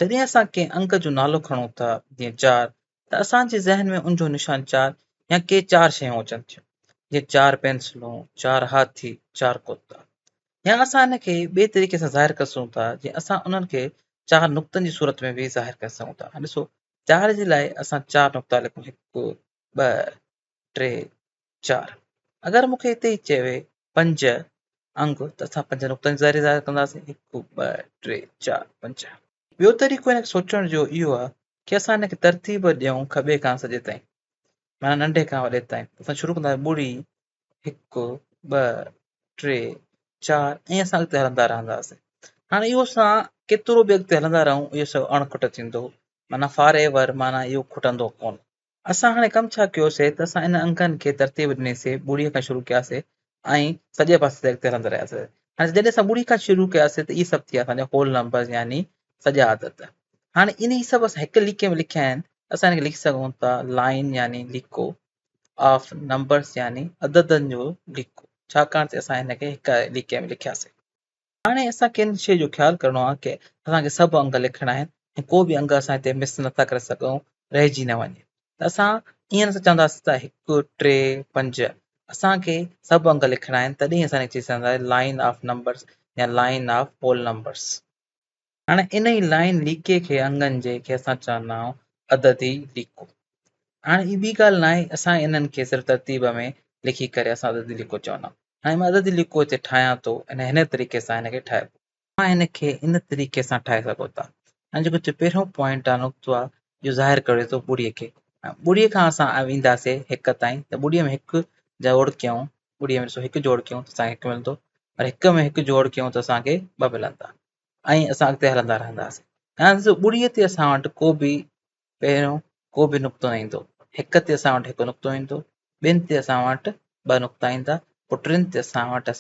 जॾहिं असां कंहिं अंग जो नालो खणूं था जीअं 4 त असांजे ज़हन में उन जो निशान 4 या के 4 शयूं अचनि थियूं जीअं 4 पेंसिलूं 4 हाथी 4 कुता या असां इन खे ॿिए तरीक़े सां ज़ाहिर करे सघूं था जीअं असां उन्हनि खे 4 नुक़्तनि जी सूरत में बि ज़ाहिर करे सघूं था। ॾिसो 4 जे लाइ असां 4 नुक़्ता लिखूं 1 2 3 4। अगरि मूंखे हिते ई चवे 5 अंग त असां 5 नुक़्तनि जे ज़रिए ज़ाहिर कंदासीं 1 2 3 4 5। ॿियो तरीक़ो हिन खे सोचण जो इहो आहे कि असां हिन खे तरतीब ॾियूं खॿे खां सॼे ताईं, माना नंढे खां वॾे ताईं। असां शुरू कंदासीं ॿुड़ी 1 2 3 4 ऐं असां अॻिते हलंदा रहंदासीं। हाणे इहो असां केतिरो बि अॻिते हलंदा रहूं इहो सभु अणखुट थींदो, माना फॉर एवर, माना इहो खुटंदो कोन। असां हाणे कमु छा कयोसीं त असां इन अंगनि खे तरतीब ॾिनीसीं, ॿुड़ीअ खां शुरू कयासीं ऐं सॼे पासे ते अॻिते हलंदा रहियासीं। हाणे जॾहिं असां ॿुड़ी खां शुरू कयासीं त इहे सभु थी विया असांजा होल नंबर्स यानी सॼा आदत। हाणे इन सभु असां हिकु लीके में लिखिया आहिनि, असां हिन खे लिखी सघूं था लाइन यानी लीको ऑफ नंबर्स यानी अददनि जो लीको, छाकाणि त असां हिन खे हिकु लीके में लिखियासीं। हाणे असांखे इन शइ जो ख़्यालु करिणो आहे की असांखे सभु अंग लिखणा आहिनि ऐं को बि अंग असां हिते मिस नथा करे सघूं, रहिजी न वञे। त असां ईअं न चवंदासीं त 1 3 5, असांखे सभु अंग लिखणा आहिनि, तॾहिं असां चई सघंदासीं लाइन ऑफ नंबर्स या लाइन ऑफ होल नंबर्स। हाणे इन ई लाइन लीके खे अंगनि जे खे असां चवंदा आहियूं अददी लीको। हाणे ही ॿी ॻाल्हि न आहे, असां इन्हनि खे सिर्फ़ु तरतीब में लिखी करे असां अददी लीको चवंदा आहियूं। हाणे मां अददी लीको हिते ठाहियां थो, हिन तरीक़े सां हिन खे ठाहिबो। तव्हां हिन खे इन तरीक़े सां ठाहे सघो था। हाणे जेको पहिरियों पॉइंट आहे, नुक़्तो आहे, इहो ज़ाहिर करे थो ॿुड़ीअ खे। ॿुड़ीअ खां असां वेंदासीं 1 ताईं, त ॿुड़ीअ में 1 जोड़ कयूं, ॿुड़ीअ में ॾिसो 1 जोड़ कयूं त असांखे 1 मिलंदो, और 1 में 1 जोड़ कयूं त असांखे 2 मिलंदा ऐं असां अॻिते हलंदा रहंदासीं। हाणे ॾिसो ॿुड़ीअ ते असां वटि पहिरियों को बि नुक़्तो न ईंदो। 1 ते असां वटि 1 नुक़्तो ईंदो, 2 ते असां वटि 2 नुक़्ता ईंदा, पोइ 3 ते असां वटि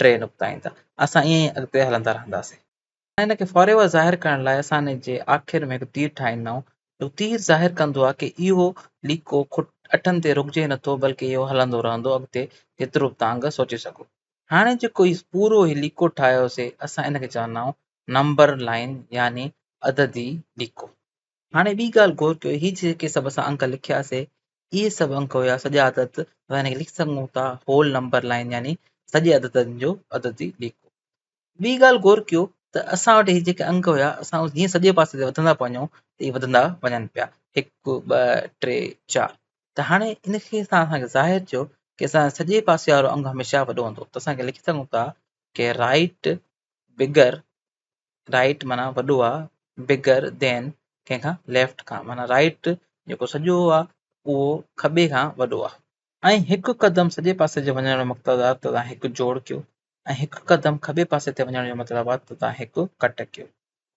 3 नुक़्ता ईंदा। असां ईअं ई अॻिते हलंदा रहंदासीं। हाणे हिन खे फॉर एवर ज़ाहिर करण लाइ असां हिन जे आख़िर में हिकु तीर ठाहींदा आहियूं। जो तीर ज़ाहिर कंदो आहे कि इहो लीको अठनि ते रुकिजे नथो, बल्कि इहो हलंदो रहंदो अॻिते, जेतिरो बि तव्हां अंग सोचे सघो। हाणे जेको ही पूरो ही लीको ठाहियोसीं, असां इन खे चवंदा आहियूं नंबर लाइन यानी अददी लीको। हाणे ॿी ॻाल्हि गौर कयो, ही जेके सभु असां अंक लिखियासीं, इहे सभु अंक हुया सॼा अदद, असां हिन खे लिखी सघूं था होल नंबर लाइन यानी सॼे अददनि जो अददी लीको। ॿी ॻाल्हि गौर कयो त असां वटि ही जेके अंक हुया, असां जीअं सॼे पासे ते वधंदा वञूं त इहे वधंदा वञनि पिया, 1 2 3 4। त हाणे इन खे असांखे ज़ाहिर थियो कि असां सॼे पासे वारो अंग हमेशह वॾो हूंदो, त असांखे लिखी सघूं था कि राइट बिगर, राइट माना वॾो आहे, बिगर देन कंहिंखां लेफ्ट खां, माना राइट जेको सॼो आहे उहो खॿे खां वॾो आहे। ऐं 1 क़दम सॼे पासे जे वञण जो मक़सदु आहे त तव्हां 1 जोड़ कयो, ऐं 1 क़दम खॿे पासे ते वञण जो मतिलबु आहे त तव्हां 1 कट कयो।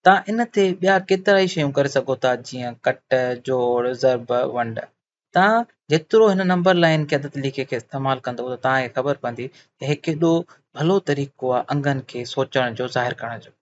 तव्हां इन ते ॿिया केतिरा ई शयूं करे सघो था, जीअं कट, जोड़, ज़रब, वंड। तव्हां जेतिरो हिन नंबर लाइन खे अदद लीके खे इस्तेमालु कंदव त तव्हांखे ख़बर पवंदी कि हे केॾो भलो तरीक़ो आहे अंगनि खे सोचण जो, ज़ाहिर करण जो।